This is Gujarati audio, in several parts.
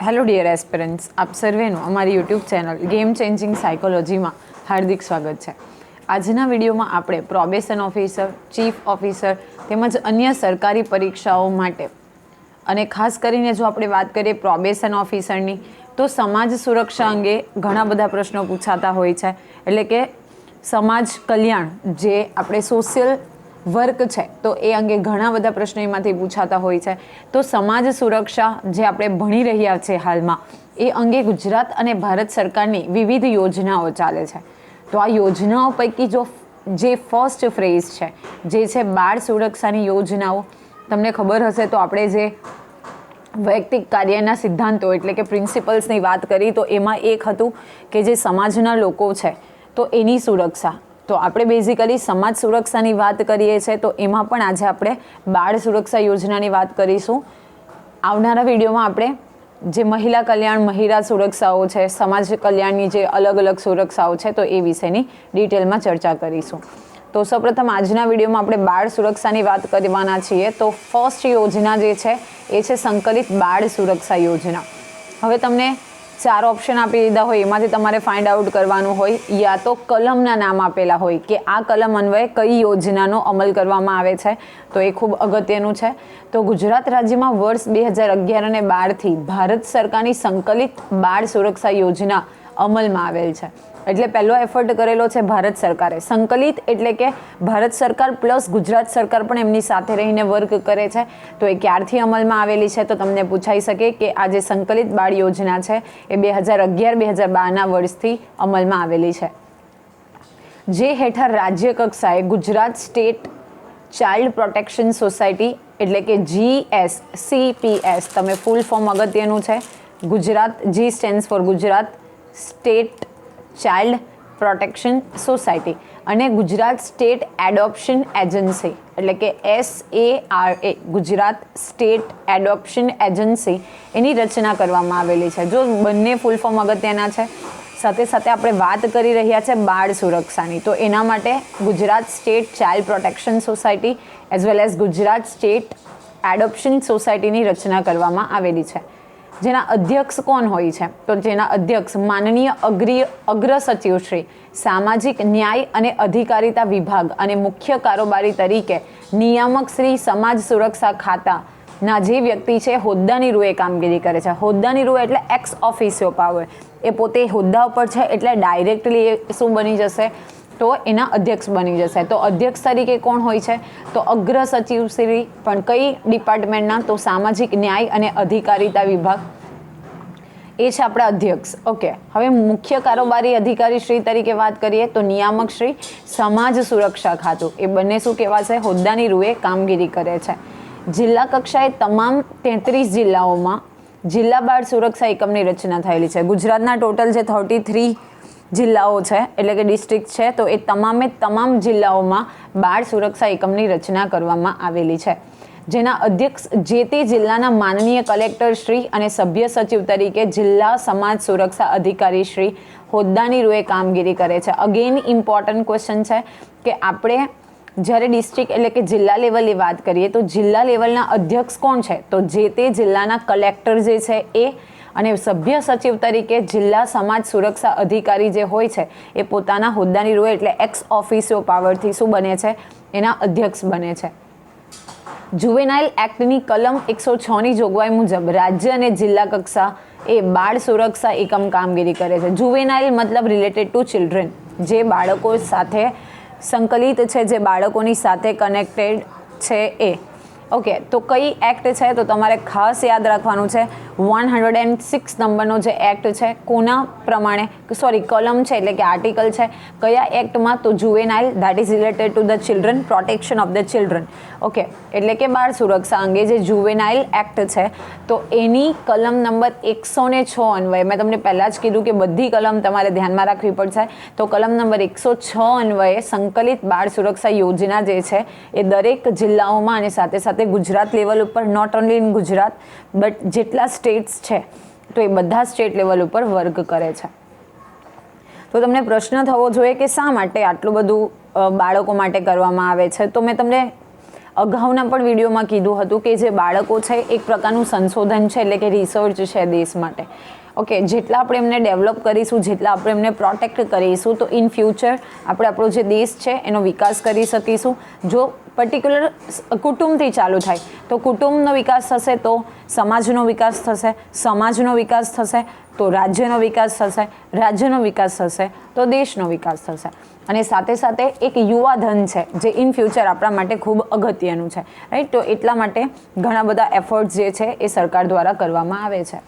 હેલો ડિયર એસ્પિરન્ટ્સ, આપ સર્વેનું અમારી યુટ્યુબ ચેનલ ગેમ ચેન્જિંગ સાયકોલોજીમાં હાર્દિક સ્વાગત છે. આજના વિડીયોમાં આપણે પ્રોબેશન ઓફિસર, ચીફ ઓફિસર તેમજ અન્ય સરકારી પરીક્ષાઓ માટે અને ખાસ કરીને જો આપણે વાત કરીએ પ્રોબેશન ઓફિસરની તો સમાજ સુરક્ષા અંગે ઘણા બધા પ્રશ્નો પૂછાતા હોય છે. એટલે કે સમાજ કલ્યાણ જે આપણે સોશિયલ વર્ક છે તો એ અંગે ઘણા બધા પ્રશ્નો એમાંથી પૂછાતા હોય છે. તો સમાજ સુરક્ષા જે આપણે ભણી રહ્યા છીએ હાલમાં એ અંગે ગુજરાત અને ભારત સરકારની વિવિધ યોજનાઓ ચાલે છે. તો આ યોજનાઓ પૈકી જે ફર્સ્ટ ફ્રેઝ છે જે છે બાળ સુરક્ષાની યોજનાઓ, તમને ખબર હશે તો આપણે જે વૈયક્તિક કાર્યના સિદ્ધાંતો એટલે કે પ્રિન્સિપલ્સની વાત કરી તો એમાં એક હતું કે જે સમાજના લોકો છે તો એની સુરક્ષા. તો આપણે બેઝિકલી સમાજ સુરક્ષાની વાત કરીએ છીએ તો એમાં પણ આજે આપણે બાળ સુરક્ષા યોજનાની વાત કરીશું. આવનારા વિડીયોમાં આપણે જે મહિલા કલ્યાણ, મહિલા સુરક્ષાઓ છે, સમાજ કલ્યાણની જે અલગ અલગ સુરક્ષાઓ છે તો એ વિશેની ડિટેલમાં ચર્ચા કરીશું. તો સૌપ્રથમ આજના વિડીયોમાં આપણે બાળ સુરક્ષાની વાત કરવાના છીએ. તો ફર્સ્ટ યોજના જે છે એ છે સંકલિત બાળ સુરક્ષા યોજના. હવે તમને 4 ઓપ્શન આપી દીધા હોય, એમાંથી તમારે ફાઇન્ડ આઉટ કરવાનું હોય યા તો કલમના નામ આપેલા હોય કે આ કલમ અન્વયે કઈ યોજનાનો અમલ કરવામાં આવે છે. તો એ ખૂબ અગત્યનું છે. તો ગુજરાત રાજ્યમાં વર્ષ 2011 અને 12થી ભારત સરકારની સંકલિત બાળ સુરક્ષા યોજના અમલમાં આવેલ છે. એટલે પહેલો એફર્ટ કરેલો છે ભારત સરકારે. સંકલિત એટલે કે ભારત સરકાર પ્લસ ગુજરાત સરકાર પણ એમની સાથે રહીને વર્ક કરે છે. તો એ ક્યારથી અમલમાં આવેલી છે તો તમને પૂછાઈ શકે કે આ જે સંકલિત બાળ યોજના છે એ 2011-2012ના વર્ષથી અમલમાં આવેલી છે. જે હેઠળ રાજ્ય કક્ષાએ Gujarat state child protection society એટલે કે GSCPS, તમે ફૂલ ફોર્મ અગત્યનું છે. Gujarat, G stands for Gujarat state child protection society અને ગુજરાત સ્ટેટ એડોપ્શન એજન્સી એટલે કે SARA, Gujarat state adoption agency એની રચના કરવામાં આવેલી છે. જો બંને ફૂલ ફોર્મ અગત્યના છે. સાથે સાથે આપણે વાત કરી રહ્યા છે બાળ સુરક્ષાની, તો એના માટે Gujarat state child protection society as well as Gujarat state adoption સોસાયટીની રચના કરવામાં આવેલી છે. જેના અધ્યક્ષ કોણ હોય છે તો જેના અધ્યક્ષ માનનીય અગ્ર સચિવ શ્રી સામાજિક ન્યાય અને અધિકારિતા વિભાગ અને મુખ્ય કારોબારી તરીકે નિયામક શ્રી સમાજ સુરક્ષા ખાતાના જે વ્યક્તિ છે હોદ્દાની રૂએ કામગીરી કરે છે. હોદ્દાની રૂએ એટલે એક્સ ઓફિસિયો પાવર, એ પોતે હોદ્દા ઉપર છે એટલે ડાયરેક્ટલી એ શું બની જશે તો એના અધ્યક્ષ બની જશે. તો અધ્યક્ષ તરીકે કોણ હોય છે તો અગ્ર સચિવ શ્રી, પણ કઈ ડિપાર્ટમેન્ટના તો સામાજિક ન્યાય અને અધિકારિતા વિભાગ, એ છે આપણા અધ્યક્ષ. ઓકે, હવે મુખ્ય કારોબારી અધિકારી શ્રી તરીકે વાત કરીએ તો નિયામક શ્રી સમાજ સુરક્ષા ખાતું, એ બંને શું કહેવાશે હોદ્દાની રૂએ કામગીરી કરે છે. જિલ્લા કક્ષાએ તમામ 33 જિલ્લાઓમાં જિલ્લા બાળ સુરક્ષા એકમની રચના થયેલી છે. ગુજરાતના ટોટલ જે 33 જિલ્લાઓ છે એટલે કે ડિસ્ટ્રિક્ટ છે તો એ તમામે તમામ જિલ્લાઓમાં બાળ સુરક્ષા એકમની રચના કરવામાં આવેલી છે. જેના અધ્યક્ષ જે તે જિલ્લાના માનનીય કલેક્ટર શ્રી અને સભ્ય સચિવ તરીકે જિલ્લા સમાજ સુરક્ષા અધિકારી શ્રી હોદ્દાની રૂએ કામગીરી કરે છે. અગેન ઇમ્પોર્ટન્ટ ક્વેશ્ચન છે કે આપણે જ્યારે ડિસ્ટ્રિક્ટ એટલે કે જિલ્લા લેવલની વાત કરીએ તો જિલ્લા લેવલના અધ્યક્ષ કોણ છે તો જે તે જિલ્લાના કલેક્ટર જે છે એ, અને સભ્ય સચિવ તરીકે જિલ્લા સમાજ સુરક્ષા અધિકારી જે હોય છે એ પોતાના હોદ્દાની રૂએ એટલે એક્સ ઓફિસિયો પાવરથી શું બને છે એના અધ્યક્ષ બને છે. જુવેનાઇલ એક્ટની કલમ 106ની જોગવાઈ મુજબ રાજ્ય અને જિલ્લા કક્ષા એ બાળ સુરક્ષા એકમ કામગીરી કરે છે. જુવેનાઇલ મતલબ રિલેટેડ ટુ ચિલ્ડ્રન, જે બાળકો સાથે સંકલિત છે, જે બાળકોની સાથે કનેક્ટેડ છે એ. ઓકે, તો કઈ એક્ટ છે તો તમારે ખાસ યાદ રાખવાનું છે 106 નંબરનો જે એક્ટ છે કોના પ્રમાણે, સોરી કલમ છે એટલે કે આર્ટિકલ છે કયા એક્ટમાં તો juvenile, that is related to the children, protection of the children. Okay, એટલે કે બાળ સુરક્ષા અંગે જે જુવેનાઇલ એક્ટ છે તો એની કલમ નંબર 106 અન્વયે, મેં તમને પહેલાં જ કીધું કે બધી કલમ તમારે ધ્યાનમાં રાખવી પડશે, તો કલમ નંબર 106 અન્વયે સંકલિત બાળ સુરક્ષા યોજના જે છે એ દરેક જિલ્લાઓમાં અને સાથે સાથે ગુજરાત લેવલ ઉપર, not only in Gujarat but જેટલા સ્ટેટ્સ છે તો એ બધા સ્ટેટ લેવલ ઉપર વર્ક કરે છે. તો તમને પ્રશ્ન થવો જોઈએ કે શા માટે આટલું બધું બાળકો માટે કરવામાં આવે છે. તો મેં તમને અગાઉના પણ વિડીયોમાં કીધું હતું કે જે બાળકો છે એક પ્રકારનું સંશોધન છે, એટલે કે રિસર્ચ છે દેશ માટે. ઓકે, જેટલા આપણે એમને ડેવલપ કરીશું, જેટલા આપણે એમને પ્રોટેક્ટ કરીશું, તો ઇન ફ્યુચર આપણે આપણો જે દેશ છે એનો વિકાસ કરી શકીશું. જો પર્ટિક્યુલર કુટુંબથી ચાલુ થાય તો કુટુંબનો વિકાસ થશે, તો સમાજનો વિકાસ થશે, સમાજનો વિકાસ થશે તો રાજ્યનો વિકાસ થશે, રાજ્યનો વિકાસ થશે તો દેશનો વિકાસ થશે. અને સાથે સાથે એક યુવા ધન છે જે ઇન ફ્યુચર આપણા માટે ખૂબ અગત્યનું છે, રાઈટ. તો એટલા માટે ઘણા બધા એફર્ટ્સ જે છે એ સરકાર દ્વારા કરવામાં આવે છે.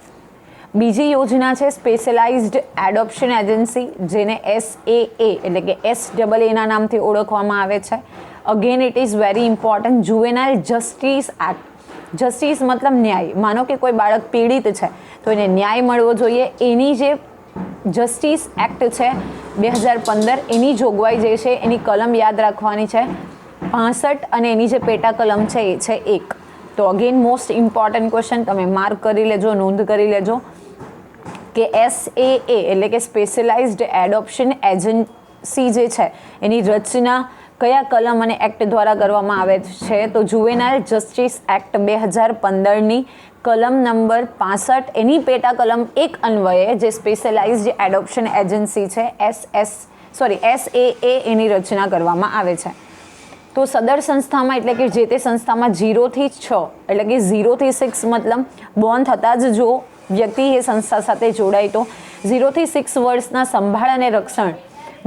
બીજી યોજના છે સ્પેશિયલાઇઝ્ડ એડોપ્શન એજન્સી, જેને SAA એટલે કે SAA ના નામથી ઓળખવામાં આવે છે. Again it is very important. Juvenile justice act. Justice મતલબ ન્યાય. માનો કે કોઈ બાળક પીડિત છે તો એને ન્યાય મળવો જોઈએ. એની જે જસ્ટિસ એક્ટ છે 2015, એની જોગવાઈ જે છે એની કલમ યાદ રાખવાની છે 65 અને એની જે પેટા કલમ છે એ છે 1. તો અગેન મોસ્ટ ઇમ્પોર્ટન્ટ ક્વેશ્ચન, તમે માર્ક કરી લેજો, નોંધ કરી લેજો કે SAA એટલે કે સ્પેશિયલાઇઝ્ડ એડોપ્શન એજન્સી જે છે એની રચના કયા કલમ અને એક્ટ દ્વારા કરવામાં આવે છે? તો જુવેનાઇલ જસ્ટિસ એક્ટ 2015ની કલમ નંબર 65, એની પેટા કલમ 1 અન્વયે જે સ્પેશિયલાઇઝ્ડ એડોપ્શન એજન્સી છે SAA એની રચના કરવામાં આવે છે. તો સદર સંસ્થામાં એટલે કે જે તે સંસ્થામાં 0 થી 6 એટલે કે 0 થી 6 મતલબ બોર્ન થતાં જ જો વ્યક્તિ એ સંસ્થા સાથે જોડાય તો 0 થી 6 વર્ષના સંભાળ અને રક્ષણ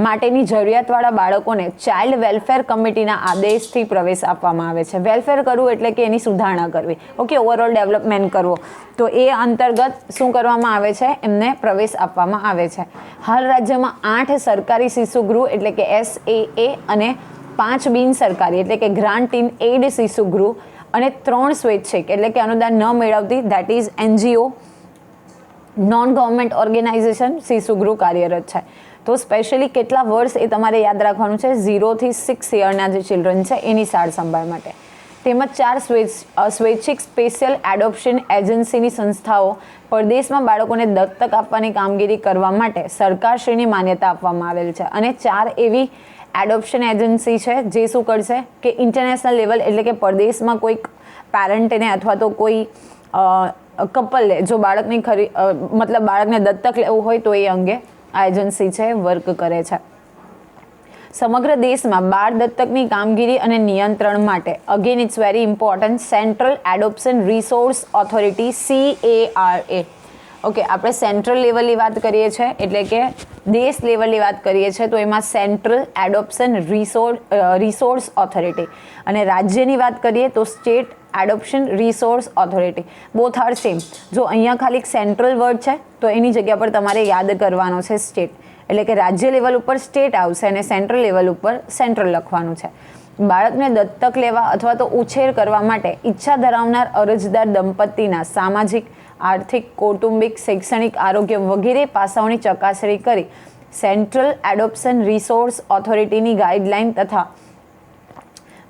માટેની જરૂરિયાતવાળા બાળકોને ચાઇલ્ડ વેલફેર કમિટીના આદેશથી પ્રવેશ આપવામાં આવે છે. વેલફેર કરવું એટલે કે એની સુધારણા કરવી, ઓકે, ઓવરઓલ ડેવલપમેન્ટ કરવો. તો એ અંતર્ગત શું કરવામાં આવે છે? એમને પ્રવેશ આપવામાં આવે છે. હાલ રાજ્યમાં 8 સરકારી શિશુગૃહ એટલે કે SAA અને 5 બિન સરકારી એટલે કે ગ્રાન્ટ ઇન એડ શિશુગૃહ અને 3 સ્વૈચ્છિક એટલે કે અનુદાન ન મેળવતી that is NGO non government organization શિશુગૃહ કાર્યરત છે. તો સ્પેશિયલી કેટલા વર્ષ એ તમારે યાદ રાખવાનું છે? 0 થી 6 યરના જે ચિલ્ડ્રન છે એની સાર સંભાળ માટે. તેમજ 4 સ્વૈચ્છિક સ્પેશિયલ એડોપ્શન એજન્સીની સંસ્થાઓ પરદેશમાં બાળકોને દત્તક આપવાની કામગીરી કરવા માટે સરકારશ્રીની માન્યતા આપવામાં આવેલ છે. અને 4 એવી એડોપ્શન એજન્સી છે જે શું કરશે કે ઇન્ટરનેશનલ લેવલ એટલે કે પરદેશમાં કોઈક પેરેન્ટને અથવા તો કોઈ કપલે જો બાળકની મતલબ બાળકને દત્તક લેવું હોય તો એ અંગે આ એજન્સી છે વર્ક કરે છે. સમગ્ર દેશમાં બાળ દત્તકની કામગીરી અને નિયંત્રણ માટે again it's very important central adoption resource authority CARA. Okay, આપણે સેન્ટ્રલ લેવલની વાત કરીએ છીએ એટલે કે દેશ લેવલની વાત કરીએ છીએ તો એમાં સેન્ટ્રલ એડોપ્શન રિસોર્સ ઓથોરિટી, અને રાજ્યની વાત કરીએ તો state adoption resource authority. Both are same. જો અહીંયા ખાલી સેન્ટ્રલ વર્ડ છે તો એની જગ્યા પર તમારે યાદ કરવાનો છે સ્ટેટ, એટલે કે રાજ્ય લેવલ ઉપર સ્ટેટ આવશે અને સેન્ટ્રલ લેવલ ઉપર સેન્ટ્રલ લખવાનું છે. બાળકને દત્તક લેવા અથવા તો ઉછેર કરવા માટે ઈચ્છા ધરાવનાર અરજદાર દંપતીના સામાજિક, આર્થિક, કૌટુંબિક, શૈક્ષણિક, આરોગ્ય વગેરે પાસાઓની ચકાસણી કરી સેન્ટ્રલ એડોપ્શન રિસોર્સ ઓથોરિટીની ગાઈડલાઇન તથા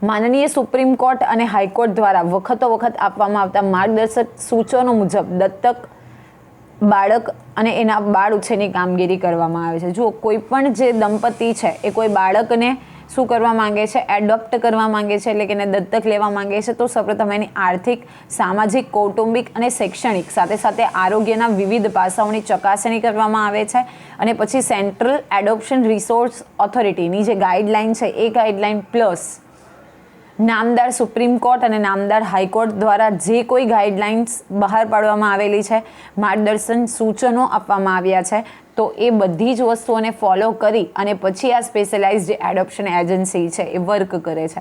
માનનીય સુપ્રીમ કોર્ટ અને હાઈકોર્ટ દ્વારા વખત આપવામાં આવતા માર્ગદર્શક સૂચનો મુજબ દત્તક બાળક અને એના બાળ ઉછેરની કામગીરી કરવામાં આવે છે. જુઓ, કોઈ પણ જે દંપતી છે એ કોઈ બાળકને શું કરવા માંગે છે? એડોપ્ટ કરવા માંગે છે, એટલે કે એને દત્તક લેવા માંગે છે. તો સૌપ્રથમ એની આર્થિક, સામાજિક, કૌટુંબિક અને શૈક્ષણિક સાથે સાથે આરોગ્યના વિવિધ પાસાઓની ચકાસણી કરવામાં આવે છે. અને પછી સેન્ટ્રલ એડોપ્શન રિસોર્સ ઓથોરિટીની જે ગાઈડલાઇન છે એ ગાઈડલાઇન પ્લસ નામદાર સુપ્રીમ કોર્ટ અને નામદાર હાઈકોર્ટ દ્વારા જે કોઈ ગાઈડલાઇન્સ બહાર પાડવામાં આવેલી છે, માર્ગદર્શન સૂચનો આપવામાં આવ્યા છે, તો એ બધી જ વસ્તુઓને ફોલો કરી અને પછી આ સ્પેશિયલાઇઝ્ડ એડોપ્શન એજન્સી છે એ વર્ક કરે છે.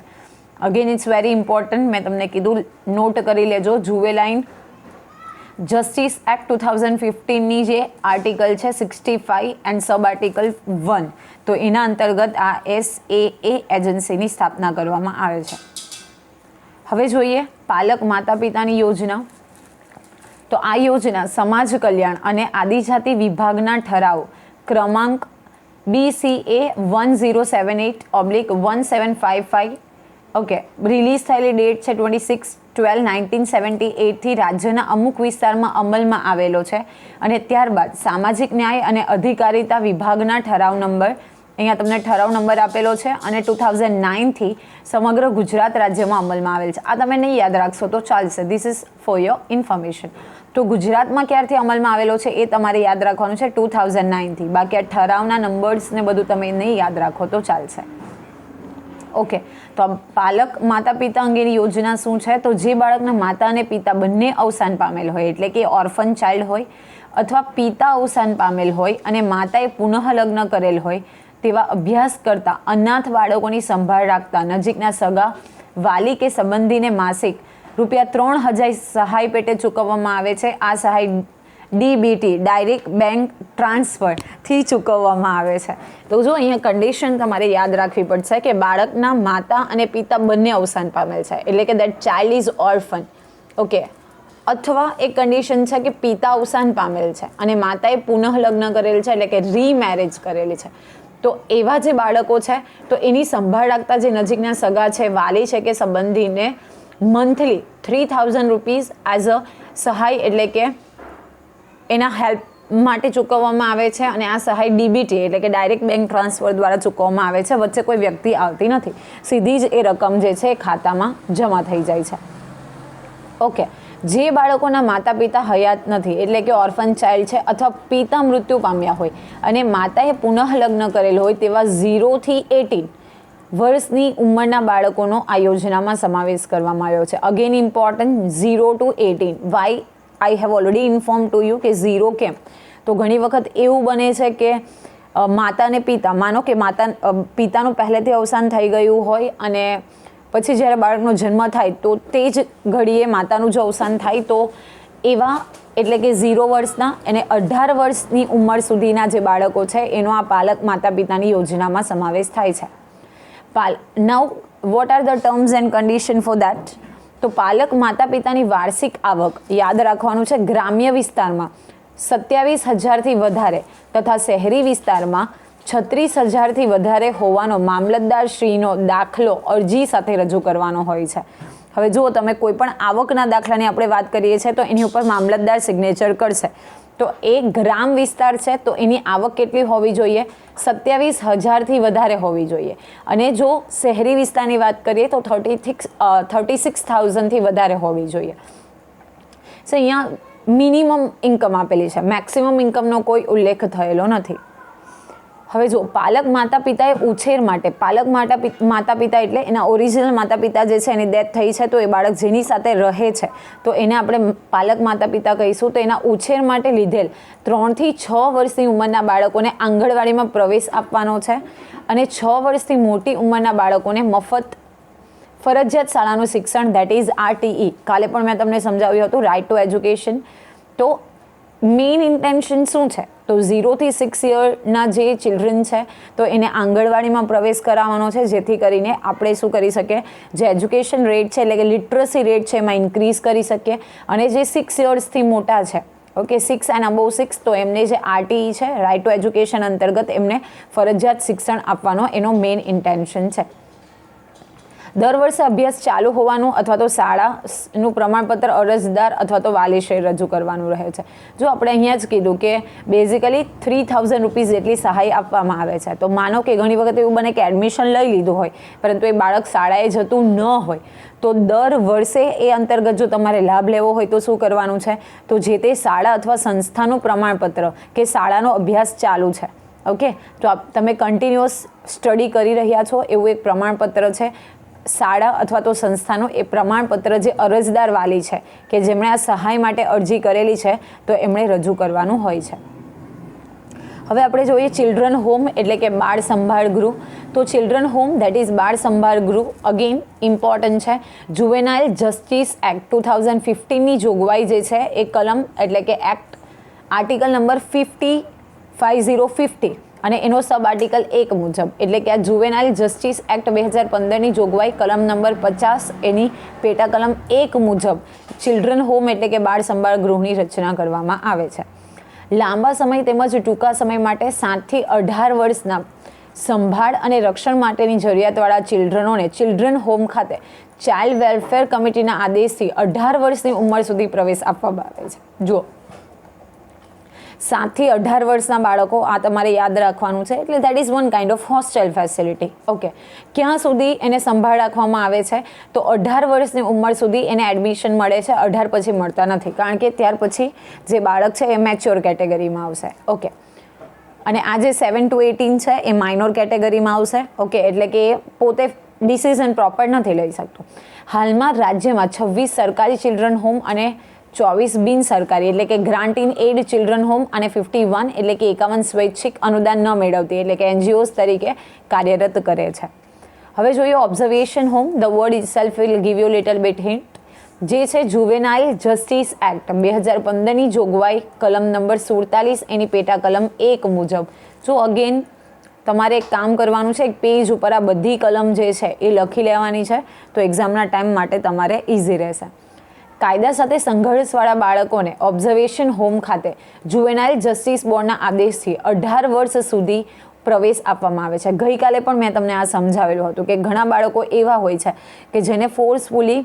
અગેન ઇટ્સ વેરી ઇમ્પોર્ટન્ટ, મેં તમને કીધું, નોટ કરી લેજો. જુવેનાઇલ જસ્ટિસ એક્ટ 2015ની જે આર્ટિકલ છે 65 એન્ડ સબ આર્ટિકલ 1, તો એના અંતર્ગત આ SAA એજન્સીની સ્થાપના કરવામાં આવે છે. હવે જોઈએ પાલક માતા પિતાની યોજના. તો આ યોજના સમાજ કલ્યાણ અને આદિજાતિ વિભાગના ઠરાવ ક્રમાંક BCA 1078/1755 ઓકે રિલીઝ થયેલી ડેટ છે 26/12/1978 થી રાજ્યના અમુક વિસ્તારમાં અમલમાં આવેલો છે. અને ત્યારબાદ સામાજિક ન્યાય અને અધિકારિતા વિભાગના ઠરાવ નંબર અહીંયા તમને ઠરાવ નંબર આપેલો છે અને 2009થી સમગ્ર ગુજરાત રાજ્યમાં અમલમાં આવેલ છે. આ તમે નહીં યાદ રાખશો તો ચાલશે. This is for your information. તો ગુજરાતમાં ક્યારથી અમલમાં આવેલો છે એ તમારે યાદ રાખવાનું છે 2009થી. બાકી આ ઠરાવના નંબર્સ ને બધું તમે નહીં યાદ રાખો તો ચાલશે. ઓકે, તો પાલક માતા પિતા અંગેની યોજના શું છે? તો જે બાળકના માતા અને પિતા બંને અવસાન પામેલ હોય, એટલે કે ઓર્ફન ચાઇલ્ડ હોય અથવા પિતા અવસાન પામેલ હોય અને માતાએ પુનઃ લગ્ન કરેલ હોય તેવા અભ્યાસ કરતા અનાથ બાળકોની સંભાળ રાખતા નજીકના સગા વાલી કે સંબંધીને માસિક ₹3000 સહાય પેટે ચૂકવવામાં આવે છે. આ સહાય ડીબીટી ડાયરેક્ટ બેંક ટ્રાન્સફરથી ચૂકવવામાં આવે છે. તો જો અહીંયા કન્ડિશન તમારે યાદ રાખવી પડશે કે બાળકના માતા અને પિતા બંને અવસાન પામેલ છે, એટલે કે that child is orphan. Okay, અથવા એક કન્ડિશન છે કે પિતા અવસાન પામેલ છે અને માતાએ પુનઃ લગ્ન કરેલ છે, એટલે કે રીમેરેજ કરેલી છે. તો એવા જે બાળકો છે તો એની સંભાળ રાખતા જે નજીકના સગા છે, વાલી છે કે સંબંધીને મંથલી ₹3000 એઝ અ સહાય, એટલે કે એના હેલ્પ માટે ચૂકવવામાં આવે છે. અને આ સહાય ડીબીટી એટલે કે ડાયરેક્ટ બેંક ટ્રાન્સફર દ્વારા ચૂકવવામાં આવે છે. વચ્ચે કોઈ વ્યક્તિ આવતી નથી, સીધી જ એ રકમ જે છે એ ખાતામાં જમા થઈ જાય છે. ઓકે, જે બાળકોના માતા પિતા હયાત નથી, એટલે કે ઓર્ફન ચાઇલ્ડ છે અથવા પિતા મૃત્યુ પામ્યા હોય અને માતાએ પુનઃ લગ્ન કરેલ હોય તેવા 0 થી 18 વર્ષની ઉંમરના બાળકોનો આ યોજનામાં સમાવેશ કરવામાં આવ્યો છે. Again important, 0 to 18. Why I have already inform to you કે 0 કેમ? તો ઘણી વખત એવું બને છે કે માતા અને પિતા, માનો કે પિતાનું પહેલેથી અવસાન થઈ ગયું હોય અને પછી જ્યારે બાળકનો જન્મ થાય તો તે જ ઘડીએ માતાનું જો અવસાન થાય તો એવા, એટલે કે 0 વર્ષના અને 18 વર્ષની ઉંમર સુધીના જે બાળકો છે એનો આ પાલક માતા પિતાની યોજનામાં સમાવેશ થાય છે. નાઉ what are the terms and condition for that? તો પાલક માતા પિતાની વાર્ષિક આવક યાદ રાખવાનું છે. ગ્રામ્ય વિસ્તારમાં 27,000થી વધારે તથા શહેરી વિસ્તારમાં 36,000થી વધારે હોવાનો મામલતદાર શ્રીનો દાખલો અરજી સાથે રજૂ કરવાનો હોય છે. હવે જુઓ, તમે કોઈ પણ આવકના દાખલાની આપણે વાત કરીએ છીએ તો એની ઉપર મામલતદાર સિગ્નેચર કરશે. તો એ ગ્રામ વિસ્તાર છે તો એની આવક કેટલી હોવી જોઈએ? 27,000થી વધારે હોવી જોઈએ. અને જો શહેરી વિસ્તારની વાત કરીએ તો 36,000થી વધારે હોવી જોઈએ. સો અહીંયા મિનિમમ ઇન્કમ આપેલી છે, મેક્સિમમ ઇન્કમનો કોઈ ઉલ્લેખ થયેલો નથી. હવે જો પાલક માતા પિતાએ ઉછેર માટે, પાલક માતા પિતા એટલે એના ઓરિજિનલ માતા પિતા જે છે એની ડેથ થઈ છે તો એ બાળક જેની સાથે રહે છે તો એને આપણે પાલક માતા પિતા કહીશું. તો એના ઉછેર માટે લીધેલ 3 થી 6 વર્ષની ઉંમરના બાળકોને આંગણવાડીમાં પ્રવેશ આપવાનો છે અને 6 વર્ષથી મોટી ઉંમરના બાળકોને મફત ફરજિયાત શાળાનું શિક્ષણ, ધેટ ઇઝ RTE. કાલે પણ મેં તમને સમજાવ્યું હતું, રાઇટ ટુ એજ્યુકેશન. તો મેઇન ઇન્ટેન્શન શું છે? તો 0 થી 6 યરના જે ચિલ્ડ્રન છે તો એને આંગણવાડીમાં પ્રવેશ કરાવવાનો છે, જેથી કરીને આપણે શું કરી શકીએ, જે એજ્યુકેશન રેટ છે એટલે કે લિટરસી રેટ છે એમાં ઇન્ક્રીઝ કરી શકીએ. અને જે 6 યર્સથી મોટા છે, ઓકે, 6 એન્ડ અબોવ 6, તો એમને જે RTE છે, રાઇટ ટુ એજ્યુકેશન અંતર્ગત એમને ફરજિયાત શિક્ષણ આપવાનો એનો મેઇન ઇન્ટેન્શન છે. દર વર્ષે અભ્યાસ ચાલુ હોવાનું અથવા તો શાળાનું પ્રમાણપત્ર અરજદાર અથવા તો વાલીશ્રીએ રજૂ કરવાનું રહે છે. જો આપણે અહીંયા જ કીધું કે બેઝિકલી ₹3,000 જેટલી સહાય આપવામાં આવે છે. તો માનો કે ઘણી વખત એવું બને કે એડમિશન લઈ લીધું હોય પરંતુ એ બાળક શાળાએ જતું ન હોય તો દર વર્ષે એ અંતર્ગત જો તમારે લાભ લેવો હોય તો શું કરવાનું છે? તો જે તે શાળા અથવા સંસ્થાનું પ્રમાણપત્ર કે શાળાનો અભ્યાસ ચાલુ છે, ઓકે, તો તમે કન્ટિન્યુઅસ સ્ટડી કરી રહ્યા છો એવું એક પ્રમાણપત્ર છે. શાળા અથવા તો સંસ્થાનું એ પ્રમાણપત્ર જે અરજદાર વાલી છે કે જેમણે આ સહાય માટે અરજી કરેલી છે તો એમણે રજૂ કરવાનું હોય છે. હવે આપણે જોઈએ ચિલ્ડ્રન હોમ એટલે કે બાળ સંભાળ ગૃહ. તો ચિલ્ડ્રન હોમ ધેટ ઇઝ બાળ સંભાળ ગૃહ અગેન ઇમ્પોર્ટન્ટ છે. જુવેનાઇલ જસ્ટિસ એક્ટ 2015ની જોગવાઈ જે છે એ કલમ એટલે કે એક્ટ આર્ટિકલ નંબર 50 અને એનો સબ આર્ટિકલ 1 મુજબ, એટલે કે આ જુવેનાઇલ જસ્ટિસ એક્ટ 2015ની જોગવાઈ કલમ નંબર 50 એની પેટા કલમ 1 મુજબ ચિલ્ડ્રન હોમ એટલે કે બાળ સંભાળ ગૃહની રચના કરવામાં આવે છે. લાંબા સમય તેમજ ટૂંકા સમય માટે 7 થી 18 વર્ષના સંભાળ અને રક્ષણ માટેની જરૂરિયાતવાળા ચિલ્ડ્રનોને ચિલ્ડ્રન હોમ ખાતે ચાઇલ્ડ વેલફેર કમિટીના આદેશથી 18 વર્ષની ઉંમર સુધી પ્રવેશ આપવામાં આવે છે. જુઓ, 7 થી 18 વર્ષના બાળકો, આ તમારે યાદ રાખવાનું છે. એટલે that is one kind of hostel facility. Okay, ક્યાં સુધી એને સંભાળ રાખવામાં આવે છે? તો 18 વર્ષની ઉંમર સુધી એને એડમિશન મળે છે. 18 પછી મળતા નથી, કારણ કે ત્યાર પછી જે બાળક છે એ મેચ્યોર કેટેગરીમાં આવશે. ઓકે, અને આ જે 7 to 18 છે એ માઇનોર કેટેગરીમાં આવશે. ઓકે, એટલે કે એ પોતે ડિસિઝન પ્રોપર નથી લઈ શકતું. હાલમાં રાજ્યમાં 26 સરકારી ચિલ્ડ્રન હોમ અને 24 બિન સરકારી એટલે કે grant in add children home અને 51 એટલે કે 51 સ્વૈચ્છિક અનુદાન ન મેળવતી એટલે કે NGOs તરીકે કાર્યરત કરે છે. હવે જોઈએ observation home. The word it self will give you little bit hint. જે છે જુવેનાઇલ જસ્ટિસ એક્ટ 2015ની જોગવાઈ કલમ નંબર 47 એની પેટા કલમ 1 મુજબ. જો અગેન તમારે એક કામ કરવાનું છે, એક પેજ ઉપર આ બધી કલમ જે છે એ લખી લેવાની છે, તો એક્ઝામના ટાઈમ માટે તમારે ઇઝી રહેશે. કાયદા સાથે સંઘર્ષવાળા બાળકોને ઓબ્ઝર્વેશન હોમ ખાતે જુવેનાઇલ જસ્ટિસ બોર્ડના આદેશથી 18 વર્ષ સુધી પ્રવેશ આપવામાં આવે છે. ગઈકાલે પણ મેં તમને આ સમજાવેલું હતું કે ઘણા બાળકો એવા હોય છે કે જેને ફોર્સફુલી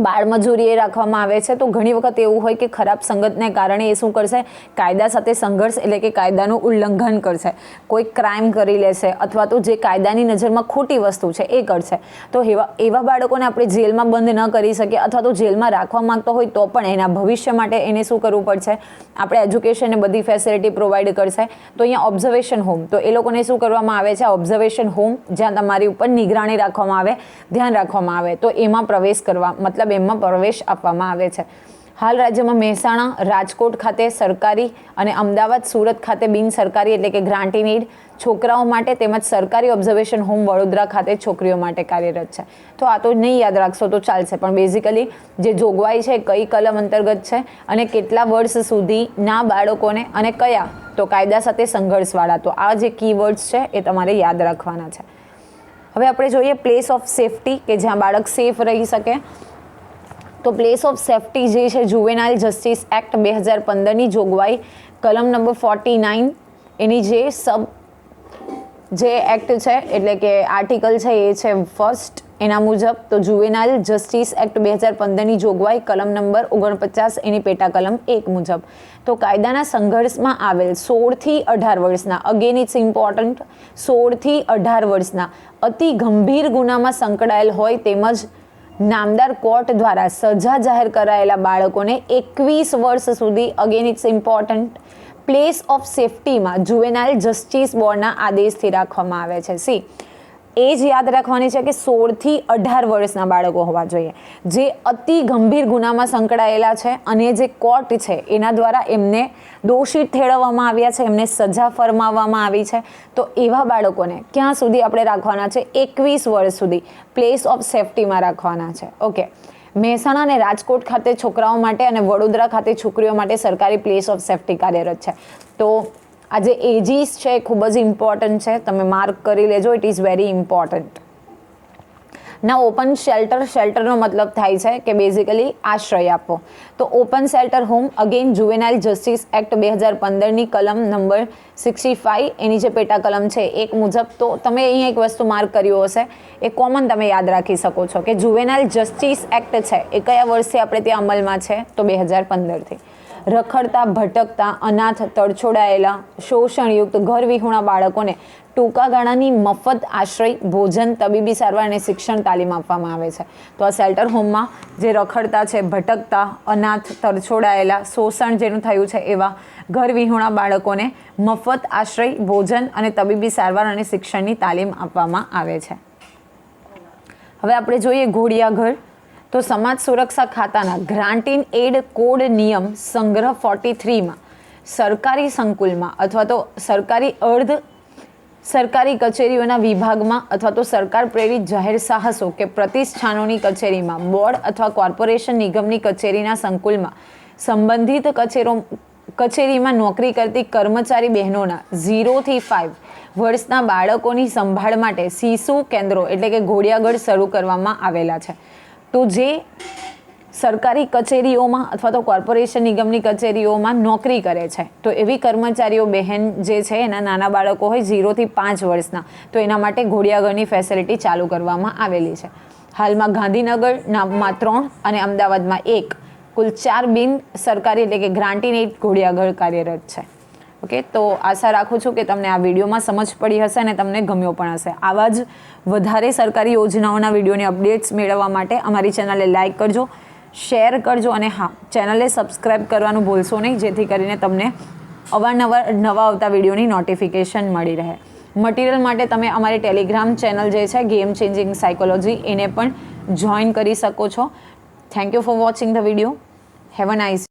બાળમજૂરી એ રાખવામાં આવે છે. તો ઘણી વખત એવું હોય કે ખરાબ સંગતને કારણે એ શું કરશે, કાયદા સાથે સંઘર્ષ એટલે કે કાયદાનું ઉલ્લંઘન કરશે, કોઈ ક્રાઇમ કરી લેશે અથવા તો જે કાયદાની નજરમાં ખોટી વસ્તુ છે એ કરશે. તો એવા બાળકોને આપણે જેલમાં બંધ ન કરી શકીએ અથવા તો જેલમાં રાખવા માંગતો હોય તો પણ એના ભવિષ્ય માટે એને શું કરવું પડશે, આપણે એજ્યુકેશનને બધી ફેસિલિટી પ્રોવાઈડ કરશે. તો અહીંયા ઓબ્ઝર્વેશન હોમ, તો એ લોકોને શું કરવામાં આવે છે, ઓબ્ઝર્વેશન હોમ જ્યાં તમારી ઉપર નિગરાણી રાખવામાં આવે, ધ્યાન રાખવામાં આવે, તો એમાં પ્રવેશ કરવા મતલબ એમાં પ્રવેશ આપવામાં આવે છે. હાલ રાજ્યમાં મહેસાણા, રાજકોટ ખાતે સરકારી અને અમદાવાદ, સુરત ખાતે બિન સરકારી એટલે કે ગ્રાન્ટ ઇન એડ છોકરાઓ માટે તેમજ સરકારી ઓબ્ઝર્વેશન હોમ વડોદરા ખાતે છોકરીઓ માટે કાર્યરત છે. તો આ તો નહીં યાદ રાખશો તો ચાલશે, પણ બેઝિકલી જે જોગવાઈ છે કઈ કલમ અંતર્ગત છે અને કેટલા વર્ષ સુધીના બાળકોને અને કયા, તો કાયદા સાથે સંઘર્ષવાળા. તો આ જે કીવર્ડ્સ છે એ તમારે યાદ રાખવાના છે. હવે આપણે જોઈએ પ્લેસ ઓફ સેફટી, કે જ્યાં બાળક સેફ રહી શકે. તો પ્લેસ ઓફ સેફટી જે છે જુવેનાઇલ જસ્ટિસ એક્ટ 2015ની જોગવાઈ કલમ નંબર 49 એની જે એક્ટ છે એટલે કે આર્ટિકલ છે એ છે ફર્સ્ટ. એના મુજબ તો જુવેનાઇલ જસ્ટિસ એક્ટ 2015ની જોગવાઈ કલમ નંબર 49 એની પેટા કલમ 1 મુજબ તો કાયદાના સંઘર્ષમાં આવેલ 16 થી 18 વર્ષના, અગેન ઇટ્સ ઇમ્પોર્ટન્ટ, 16 થી 18 વર્ષના અતિ ગંભીર ગુનામાં સંકળાયેલ હોય તેમજ નામદાર કોર્ટ દ્વારા સજા જાહેર કરાયેલા બાળકોને 21 વર્ષ સુધી, again it's important, place of સેફટીમાં જુવેનાઇલ જસ્ટિસ બોર્ડના આદેશથી રાખવામાં આવે છે. સી એ જ યાદ રાખવાની છે કે 16 થી 18 વર્ષના બાળકો હોવા જોઈએ જે અતિ ગંભીર ગુનામાં સંકળાયેલા છે અને જે કોર્ટ છે એના દ્વારા એમને દોષિત ઠેરવવામાં આવ્યા છે, એમને સજા ફરમાવવામાં આવી છે. તો એવા બાળકોને ક્યાં સુધી આપણે રાખવાના છે, 21 વર્ષ સુધી પ્લેસ ઓફ સેફટીમાં રાખવાના છે. ઓકે, મહેસાણા અને રાજકોટ ખાતે છોકરાઓ માટે અને વડોદરા ખાતે છોકરીઓ માટે સરકારી પ્લેસ ઓફ સેફટી કાર્યરત છે. તો આ જે એજીસ છે એ ખૂબ જ ઇમ્પોર્ટન્ટ છે, તમે માર્ક કરી લેજો, ઇટ ઇઝ વેરી ઇમ્પોર્ટન્ટ. ના ઓપન શેલ્ટરનો મતલબ થાય છે કે બેઝિકલી આશ્રય આપવો. તો open shelter home again juvenile justice act 2015ની કલમ નંબર 65 એની જે પેટા કલમ છે 1 મુજબ. તો તમે અહીં એક વસ્તુ માર્ક કર્યું હશે, એ કોમન તમે યાદ રાખી શકો છો કે જુવેનાઇલ જસ્ટિસ એક્ટ છે એ કયા વર્ષથી આપણે ત્યાં અમલમાં છે, તો 2015થી. રખડતા, ભટકતા, અનાથ, તડછોડાયેલા, શોષણયુક્ત, ઘર વિહોણા બાળકોને ટૂંકા ગાળાની મફત આશ્રય, ભોજન, તબીબી સારવાર અને શિક્ષણ તાલીમ આપવામાં આવે છે. તો આ શેલ્ટર હોમમાં જે રખડતા છે, ભટકતા, અનાથ, તડછોડાયેલા, શોષણ જેનું થયું છે એવા ઘર વિહોણા બાળકોને મફત આશ્રય, ભોજન અને તબીબી સારવાર અને શિક્ષણની તાલીમ આપવામાં આવે છે. હવે આપણે જોઈએ ઘોડિયાઘર. તો સમાજ સુરક્ષા ખાતાના ગ્રાન્ટ ઇન એડ કોડ નિયમ સંગ્રહ 43માં સરકારી સંકુલમાં અથવા તો સરકારી અર્ધ સરકારી કચેરીઓના વિભાગમાં અથવા તો સરકાર પ્રેરિત જાહેર સાહસો કે પ્રતિષ્ઠાનોની કચેરીમાં, બોર્ડ અથવા કોર્પોરેશન નિગમની કચેરીના સંકુલમાં સંબંધિત કચેરીમાં નોકરી કરતી કર્મચારી બહેનોના 0 થી 5 વર્ષના બાળકોની સંભાળ માટે શિશુ કેન્દ્રો એટલે કે ઘોડિયાઘર શરૂ કરવામાં આવેલા છે. તો જે સરકારી કચેરીઓમાં અથવા તો કોર્પોરેશન નિગમની કચેરીઓમાં નોકરી કરે છે તો એવી કર્મચારીઓ બહેન જે છે એના નાના બાળકો હોય 0 થી 5 વર્ષના, તો એના માટે ઘોડિયાઘરની ફેસિલિટી ચાલુ કરવામાં આવેલી છે. હાલમાં ગાંધીનગરમાં 3 અને અમદાવાદમાં 1 કુલ 4 બિન સરકારી એટલે કે ગ્રાન્ટીન એડ ઘોડી આગળ કાર્યરત છે. ઓકે, તો આશા રાખું છું કે તમને આ વિડીયોમાં સમજ પડી હશે અને તમને ગમ્યો પણ હશે. આવા જ વધારે સરકારી યોજનાઓના વિડીયોની અપડેટ્સ મેળવવા માટે અમારી ચેનલને લાઇક કરજો, શેર કરજો અને હા, ચેનલને સબસ્ક્રાઈબ કરવાનું ભૂલશો નહીં, જેથી કરીને તમને અવારનવાર નવા આવતા વિડીયોની નોટિફિકેશન મળી રહે. મટીરિયલ માટે તમે અમારી ટેલિગ્રામ ચેનલ જે છે ગેમ ચેન્જિંગ સાયકોલોજી, એને પણ જોઈન કરી શકો છો. Thank you for watching the video. Have a nice